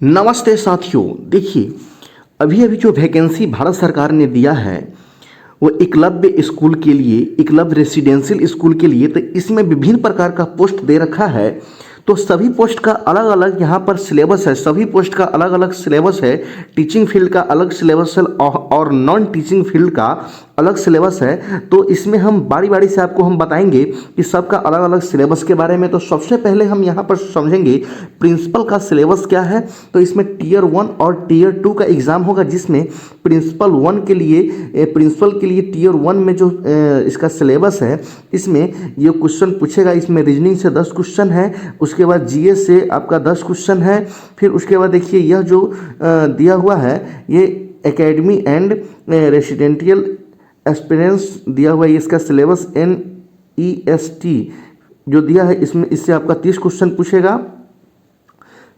नमस्ते साथियों। देखिए, अभी अभी जो वैकेंसी भारत सरकार ने दिया है वो एकलव्य स्कूल के लिए, एकलव्य रेसिडेंशियल स्कूल के लिए, तो इसमें विभिन्न प्रकार का पोस्ट दे रखा है। तो सभी पोस्ट का अलग अलग यहाँ पर सिलेबस है, सभी पोस्ट का अलग अलग सिलेबस है। टीचिंग फील्ड का अलग सिलेबस है और नॉन टीचिंग फील्ड का अलग सिलेबस है। तो इसमें हम बारी बारी से आपको हम बताएंगे कि सबका अलग अलग सिलेबस के बारे में। तो सबसे पहले हम यहाँ पर समझेंगे प्रिंसिपल का सिलेबस क्या है। तो इसमें टीयर 1 और टीयर 2 का एग्ज़ाम होगा, जिसमें प्रिंसिपल के लिए टीयर 1 में जो इसका सिलेबस है, इसमें ये क्वेश्चन पूछेगा। इसमें रीजनिंग से 10 क्वेश्चन है, उसके बाद जीएस से आपका 10 क्वेश्चन है। फिर उसके बाद देखिए यह जो दिया हुआ है ये एकेडमी एंड रेसिडेंशियल एक्सपीरियंस दिया हुआ है। इसका सिलेबस NEST जो दिया है, इसमें इससे आपका 30 क्वेश्चन पूछेगा।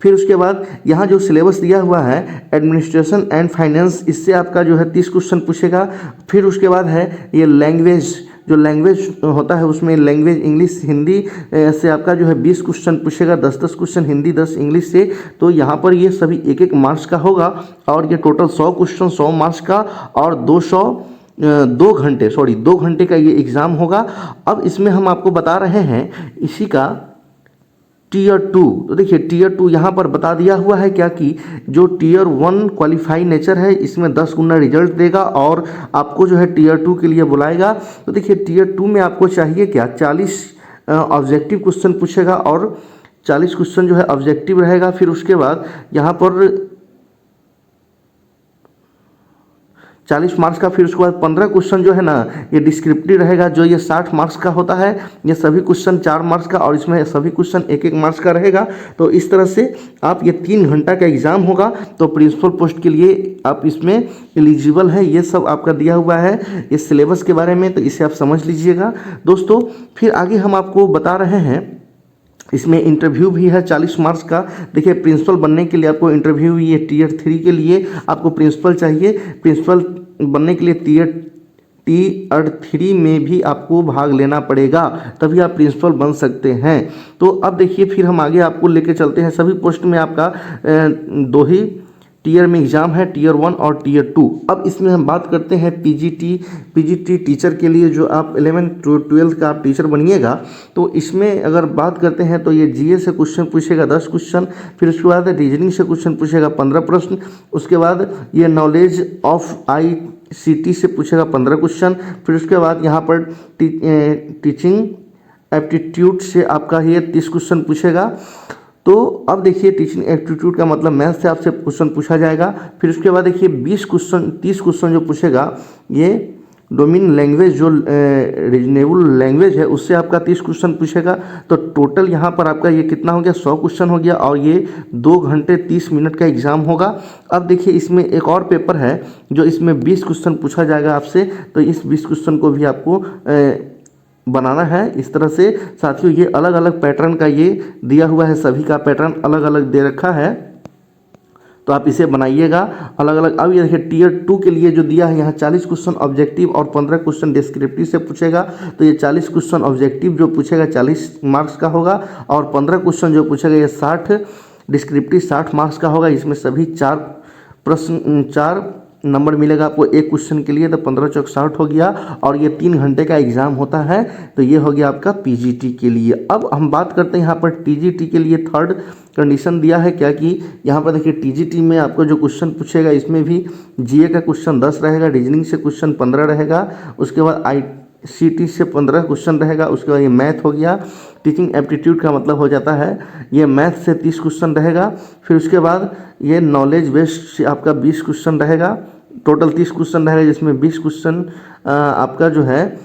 फिर उसके बाद यहाँ जो सिलेबस दिया हुआ है एडमिनिस्ट्रेशन एंड फाइनेंस, इससे आपका जो है 30 क्वेश्चन पूछेगा। फिर उसके बाद है ये लैंग्वेज, जो लैंग्वेज होता है उसमें लैंग्वेज इंग्लिश हिंदी से आपका जो है 20 क्वेश्चन पूछेगा, 10-10 क्वेश्चन हिंदी, 10 इंग्लिश से। तो यहाँ पर ये सभी 1-1 मार्क्स का होगा और ये टोटल 100 क्वेश्चन 100 मार्क्स का और 2 घंटे का ये एग्ज़ाम होगा। अब इसमें हम आपको बता रहे हैं इसी का टीयर 2। तो देखिए टीयर 2 यहाँ पर बता दिया हुआ है क्या कि जो टीयर 1 क्वालिफाई नेचर है, इसमें 10 गुना रिजल्ट देगा और आपको जो है टीयर 2 के लिए बुलाएगा। तो देखिए टीयर 2 में आपको चाहिए क्या, 40 ऑब्जेक्टिव क्वेश्चन पूछेगा और 40 क्वेश्चन जो है ऑब्जेक्टिव रहेगा। फिर उसके बाद यहाँ पर 40 मार्क्स का, फिर उसके बाद 15 क्वेश्चन जो है ना ये डिस्क्रिप्टिव रहेगा, जो ये 60 मार्क्स का होता है। ये सभी क्वेश्चन 4 मार्क्स का और इसमें सभी क्वेश्चन 1-1 मार्क्स का रहेगा। तो इस तरह से आप ये 3 घंटा का एग्ज़ाम होगा। तो प्रिंसिपल पोस्ट के लिए आप इसमें एलिजिबल है। ये सब आपका दिया हुआ है इस सिलेबस के बारे में, तो इसे आप समझ लीजिएगा दोस्तों। फिर आगे हम आपको बता रहे हैं इसमें इंटरव्यू भी है 40 मार्क्स का। देखिए प्रिंसिपल बनने के लिए आपको इंटरव्यू, ये टीयर 3 के लिए आपको प्रिंसिपल चाहिए। प्रिंसिपल बनने के लिए टीयर 3 में भी आपको भाग लेना पड़ेगा, तभी आप प्रिंसिपल बन सकते हैं। तो अब देखिए फिर हम आगे आपको लेके चलते हैं। सभी पोस्ट में आपका 2 ही टीयर में एग्ज़ाम है, टीयर 1 और टीयर 2। अब इसमें हम बात करते हैं पीजीटी टीचर के लिए, जो आप 11th-12th का आप टीचर बनिएगा। तो इसमें अगर बात करते हैं तो ये जीए से क्वेश्चन पूछेगा 10 क्वेश्चन, फिर उसके बाद रीजनिंग से क्वेश्चन पूछेगा 15 प्रश्न, उसके बाद ये नॉलेज ऑफ ICT से पूछेगा 15 क्वेश्चन, फिर उसके बाद यहाँ पर टीचिंग एप्टीट्यूड से आपका ये 30 क्वेश्चन पूछेगा। तो अब देखिए टीचिंग एप्टीट्यूड का मतलब मैथ से आपसे क्वेश्चन पूछा जाएगा। फिर उसके बाद देखिए 30 क्वेश्चन जो पूछेगा ये डोमेन लैंग्वेज, जो रीजनेबल लैंग्वेज है, उससे आपका 30 क्वेश्चन पूछेगा। तो टोटल यहाँ पर आपका ये कितना हो गया, 100 क्वेश्चन हो गया और ये 2 घंटे 30 मिनट का एग्ज़ाम होगा। अब देखिए इसमें एक और पेपर है जो इसमें 20 क्वेश्चन पूछा जाएगा आपसे। तो इस 20 क्वेश्चन को भी आपको बनाना है। इस तरह से साथियों ये अलग अलग पैटर्न का ये दिया हुआ है, सभी का पैटर्न अलग अलग दे रखा है, तो आप इसे बनाइएगा अलग अलग। अब ये देखिए टीयर 2 के लिए जो दिया है यहाँ 40 क्वेश्चन ऑब्जेक्टिव और 15 क्वेश्चन डिस्क्रिप्टिव से पूछेगा। तो ये 40 क्वेश्चन ऑब्जेक्टिव जो पूछेगा 40 मार्क्स का होगा और 15 क्वेश्चन जो पूछेगा ये 60 डिस्क्रिप्टिव 60 मार्क्स का होगा। इसमें सभी 4 प्रश्न 4 नंबर मिलेगा आपको एक क्वेश्चन के लिए। तो 15 चौक 60 हो गया और ये 3 घंटे का एग्ज़ाम होता है। तो ये हो गया आपका पीजीटी के लिए। अब हम बात करते हैं यहाँ पर टीजीटी के लिए थर्ड कंडीशन दिया है क्या कि यहाँ पर देखिए टीजीटी में आपको जो क्वेश्चन पूछेगा इसमें भी जीए का क्वेश्चन 10 रहेगा, रीजनिंग से क्वेश्चन 15 रहेगा, उसके बाद ICT से 15 क्वेश्चन रहेगा, उसके बाद ये मैथ हो गया। टीचिंग एप्टीट्यूड का मतलब हो जाता है ये मैथ से 30 क्वेश्चन रहेगा। फिर उसके बाद ये नॉलेज बेस्ड से आपका 20 क्वेश्चन रहेगा, टोटल 30 क्वेश्चन रहेगा, जिसमें 20 क्वेश्चन आपका जो है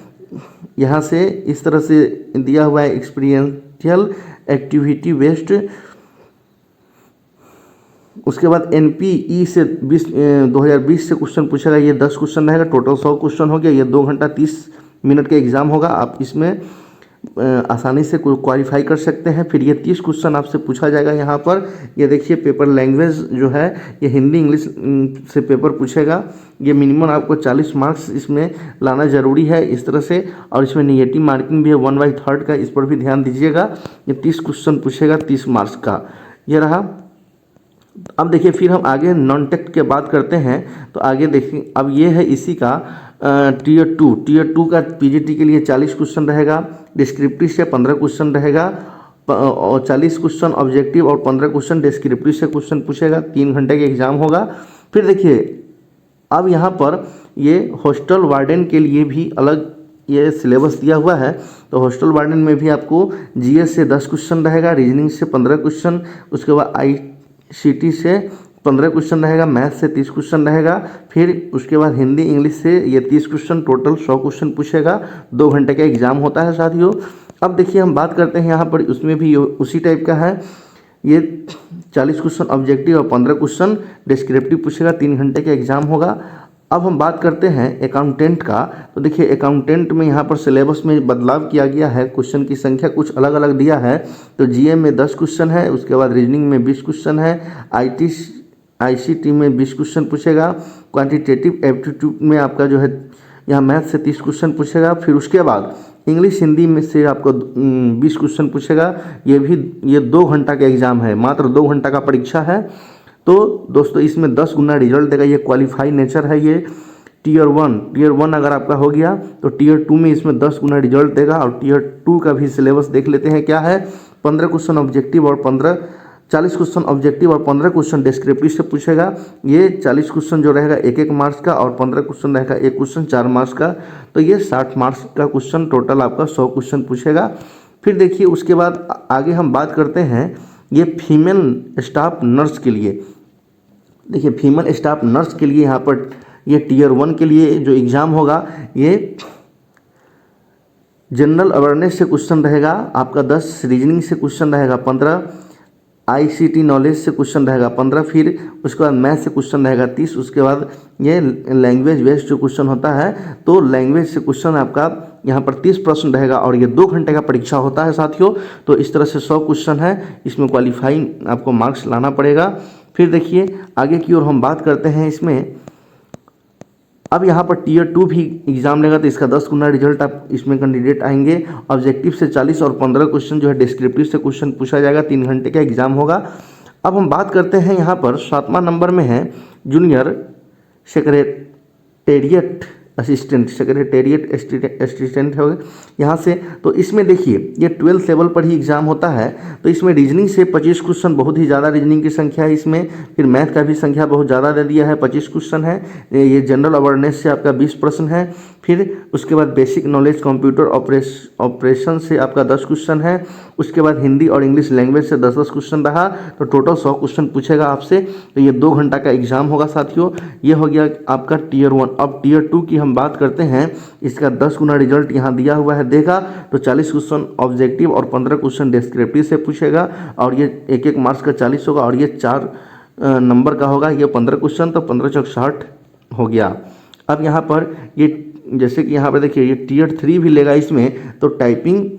यहाँ से इस तरह से दिया हुआ है एक्सपीरियंशियल एक्टिविटी बेस्ड। उसके बाद NPE से 2020 से क्वेश्चन पूछेगा, ये 10 क्वेश्चन रहेगा, टोटल 100 क्वेश्चन हो गया। ये 2 घंटा 30 मिनट का एग्ज़ाम होगा। आप इसमें आसानी से क्वालिफाई कर सकते हैं। फिर ये 30 क्वेश्चन आपसे पूछा जाएगा। यहाँ पर ये देखिए पेपर लैंग्वेज जो है ये हिंदी इंग्लिश से पेपर पूछेगा। ये मिनिमम आपको 40 मार्क्स इसमें लाना ज़रूरी है इस तरह से। और इसमें नेगेटिव मार्किंग भी है 1/3 का, इस पर भी ध्यान दीजिएगा। ये 30 क्वेश्चन पूछेगा 30 मार्क्स का, ये रहा। अब देखिए फिर हम आगे नॉन टेक के बात करते हैं। तो आगे देखिए अब ये है इसी का टीयर 2 का पीजीटी के लिए 40 क्वेश्चन रहेगा, डिस्क्रिप्टिव से 15 क्वेश्चन रहेगा और 40 क्वेश्चन ऑब्जेक्टिव और 15 क्वेश्चन डिस्क्रिप्टिव से क्वेश्चन पूछेगा। 3 घंटे का एग्जाम होगा। फिर देखिए अब यहाँ पर ये हॉस्टल वार्डन के लिए भी अलग ये सिलेबस दिया हुआ है। तो हॉस्टल वार्डन में भी आपको जीएस से 10 क्वेश्चन रहेगा, रीजनिंग से 15 क्वेश्चन, उसके बाद आईसीटी से 15 क्वेश्चन रहेगा, मैथ से 30 क्वेश्चन रहेगा, फिर उसके बाद हिंदी इंग्लिश से ये 30 क्वेश्चन, टोटल 100 क्वेश्चन पूछेगा। 2 घंटे का एग्जाम होता है साथियों। अब देखिए हम बात करते हैं यहाँ पर, उसमें भी उसी टाइप का है। ये 40 क्वेश्चन ऑब्जेक्टिव और 15 क्वेश्चन डिस्क्रिप्टिव पूछेगा। 3 घंटे का एग्जाम होगा। अब हम बात करते हैं अकाउंटेंट का। तो देखिए अकाउंटेंट में यहाँ पर सिलेबस में बदलाव किया गया है, क्वेश्चन की संख्या कुछ अलग अलग दिया है। तो जीएम में 10 क्वेश्चन है, उसके बाद रीजनिंग में 20 क्वेश्चन है, आईसीटी में 20 क्वेश्चन पूछेगा, क्वांटिटेटिव एप्टीट्यूड में आपका जो है यहाँ मैथ से 30 क्वेश्चन पूछेगा। फिर उसके बाद इंग्लिश हिंदी में से आपको 20 क्वेश्चन पूछेगा। ये 2 घंटा का एग्जाम है, मात्र 2 घंटा का परीक्षा है। तो दोस्तों इसमें 10 गुना रिजल्ट देगा। ये क्वालिफाई नेचर है। ये टीयर 1 अगर आपका हो गया तो टीयर 2 में इसमें 10 गुना रिजल्ट देगा। और टीयर 2 का भी सिलेबस देख लेते हैं क्या है। 15 क्वेश्चन ऑब्जेक्टिव और 40 क्वेश्चन ऑब्जेक्टिव और 15 क्वेश्चन डिस्क्रिप्टिव से पूछेगा। ये 40 क्वेश्चन जो रहेगा 1-1 मार्क्स का और 15 क्वेश्चन रहेगा 1 क्वेश्चन 4 मार्क्स का। तो ये 60 मार्क्स का क्वेश्चन, टोटल आपका 100 क्वेश्चन पूछेगा। फिर देखिए उसके बाद आगे हम बात करते हैं ये फीमेल स्टाफ नर्स के लिए। देखिए फीमेल स्टाफ नर्स के लिए यहाँ पर ये टीयर 1 के लिए जो एग्ज़ाम होगा ये जनरल अवेयरनेस से क्वेश्चन रहेगा आपका 10, रीजनिंग से क्वेश्चन रहेगा 15, आईसीटी नॉलेज से क्वेश्चन रहेगा 15, फिर उसके बाद मैथ से क्वेश्चन रहेगा 30, उसके बाद ये लैंग्वेज बेस्ड जो क्वेश्चन होता है तो लैंग्वेज से क्वेश्चन आपका यहाँ पर 30% रहेगा। और ये 2 घंटे का परीक्षा होता है साथियों। तो इस तरह से 100 क्वेश्चन है, इसमें क्वालिफाइंग आपको मार्क्स लाना पड़ेगा। फिर देखिए आगे की ओर हम बात करते हैं इसमें। अब यहाँ पर टीयर 2 भी एग्जाम लेगा तो इसका 10 गुना रिजल्ट आप इसमें कैंडिडेट आएंगे। ऑब्जेक्टिव से 40 और 15 क्वेश्चन जो है डिस्क्रिप्टिव से क्वेश्चन पूछा जाएगा। 3 घंटे का एग्जाम होगा। अब हम बात करते हैं यहाँ पर 7वां नंबर में है जूनियर सेक्रेटेरिएट असिस्टेंट हो यहाँ से। तो इसमें देखिए ये 12th लेवल पर ही एग्जाम होता है। तो इसमें रीजनिंग से 25 क्वेश्चन, बहुत ही ज़्यादा रीजनिंग की संख्या है इसमें। फिर मैथ का भी संख्या बहुत ज़्यादा दे दिया है, 25 क्वेश्चन है। ये जनरल अवेयरनेस से आपका 20 प्रश्न है। फिर उसके बाद बेसिक नॉलेज कंप्यूटर ऑपरेशन से आपका 10 क्वेश्चन है। उसके बाद हिंदी और इंग्लिश लैंग्वेज से 10-10 क्वेश्चन रहा। तो टोटल 100 क्वेश्चन पूछेगा आपसे। तो ये 2 घंटा का एग्जाम होगा साथियों। ये हो गया आपका टीयर 1। अब टीयर 2 की हम बात करते हैं। इसका 10 गुना रिजल्ट यहाँ दिया हुआ है देगा। तो 40 क्वेश्चन ऑब्जेक्टिव और 15 क्वेश्चन डिस्क्रिप्टिव से पूछेगा। और ये 1-1 मार्क्स का 40 होगा और ये 4 नंबर का होगा। ये 15 क्वेश्चन तो 15 चौक 60 हो गया। अब यहाँ पर ये जैसे कि यहाँ पर देखिए ये टीयर 3 भी लेगा इसमें। तो टाइपिंग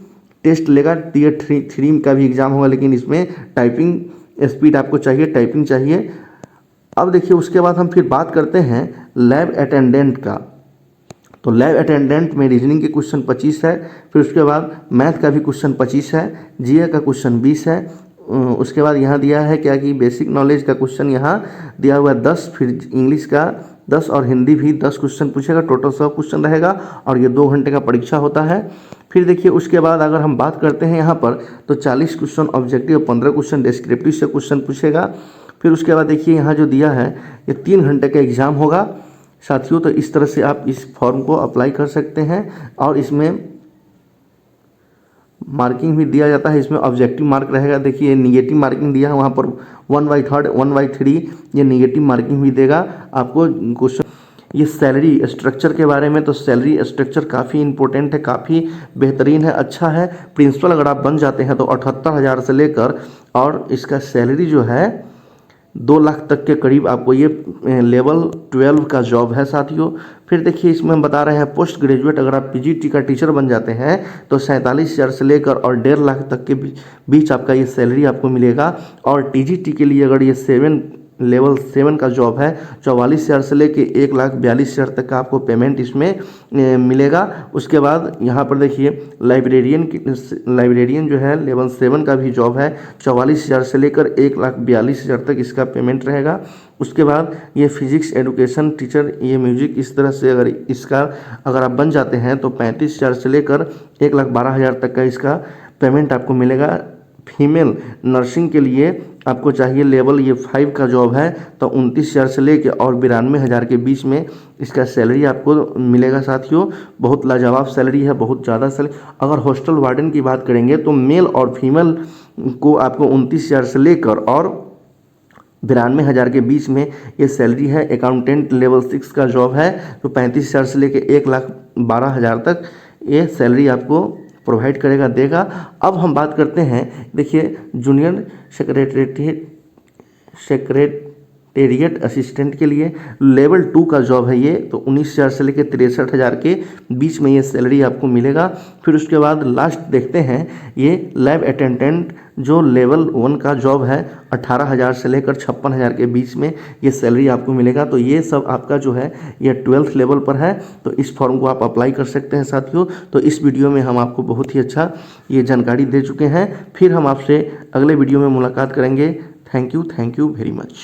टेस्ट लेगा। टीयर 3 का भी एग्जाम होगा, लेकिन इसमें टाइपिंग स्पीड आपको चाहिए, टाइपिंग चाहिए। अब देखिए उसके बाद हम फिर बात करते हैं लैब अटेंडेंट का। तो लैब अटेंडेंट में रीजनिंग के क्वेश्चन 25 है। फिर उसके बाद मैथ का भी क्वेश्चन 25 है, जीए का क्वेश्चन 20 है। उसके बाद यहाँ दिया है क्या कि बेसिक नॉलेज का क्वेश्चन यहाँ दिया हुआ है 10, फिर इंग्लिश का 10 और हिंदी भी 10 क्वेश्चन पूछेगा। टोटल 100 क्वेश्चन रहेगा और ये 2 घंटे का परीक्षा होता है। फिर देखिए उसके बाद अगर हम बात करते हैं यहाँ पर तो 40 क्वेश्चन ऑब्जेक्टिव, 15 क्वेश्चन डिस्क्रिप्टिव से क्वेश्चन पूछेगा। फिर उसके बाद देखिए यहाँ जो दिया है ये 3 घंटे का एग्जाम होगा साथियों। तो इस तरह से आप इस फॉर्म को अप्लाई कर सकते हैं। और इसमें मार्किंग भी दिया जाता है। इसमें ऑब्जेक्टिव मार्क रहेगा। देखिए निगेटिव मार्किंग दिया है वहाँ पर 1/3 1/3 ये निगेटिव मार्किंग भी देगा आपको क्वेश्चन। ये सैलरी स्ट्रक्चर के बारे में, तो सैलरी स्ट्रक्चर काफ़ी इंपॉर्टेंट है, काफ़ी बेहतरीन है, अच्छा है। प्रिंसिपल अगर आप बन जाते हैं तो 78,000 से लेकर और इसका सैलरी जो है 2 लाख तक के करीब आपको ये लेवल 12 का जॉब है साथियों। फिर देखिए इसमें हम बता रहे हैं पोस्ट ग्रेजुएट अगर आप पीजीटी का टीचर बन जाते हैं तो 47,000 से लेकर और 1.5 लाख तक के बीच आपका ये सैलरी आपको मिलेगा। और टीजीटी के लिए अगर ये 7 लेवल 7 का जॉब है 44,000 से लेके 1,42,000 तक का आपको पेमेंट इसमें मिलेगा। उसके बाद यहाँ पर देखिए लाइब्रेरियन जो है लेवल 7 का भी जॉब है 44,000 से लेकर 1,42,000 तक इसका पेमेंट रहेगा। उसके बाद ये फिजिक्स एजुकेशन टीचर, ये म्यूजिक, इस तरह से अगर आप बन जाते हैं तो 35,000 से लेकर 1,12,000 तक का इसका पेमेंट आपको मिलेगा। फीमेल नर्सिंग के लिए आपको चाहिए लेवल ये 5 का जॉब है तो 29,000 से लेके और 92,000 के बीच में इसका सैलरी आपको मिलेगा। साथियों बहुत लाजवाब सैलरी है, बहुत ज़्यादा सैलरी। अगर हॉस्टल वार्डन की बात करेंगे तो मेल और फीमेल को आपको 29,000 से लेकर और 92,000 के बीच में ये सैलरी है। अकाउंटेंट लेवल 6 का जॉब है तो 35,000 से लेकर 1,12,000 तक ये सैलरी आपको प्रोवाइड करेगा, देगा। अब हम बात करते हैं, देखिए जूनियर सेक्रेटेरिएट असिस्टेंट के लिए लेवल 2 का जॉब है ये, तो 19,000 से लेकर 63,000 के बीच में ये सैलरी आपको मिलेगा। फिर उसके बाद लास्ट देखते हैं ये लैब अटेंडेंट जो लेवल 1 का जॉब है 18,000 से लेकर 56,000 के बीच में ये सैलरी आपको मिलेगा। तो ये सब आपका जो है ये 12th लेवल पर है, तो इस फॉर्म को आप अप्लाई कर सकते हैं साथियों। तो इस वीडियो में हम आपको बहुत ही अच्छा ये जानकारी दे चुके हैं। फिर हम आपसे अगले वीडियो में मुलाकात करेंगे। Thank you very much.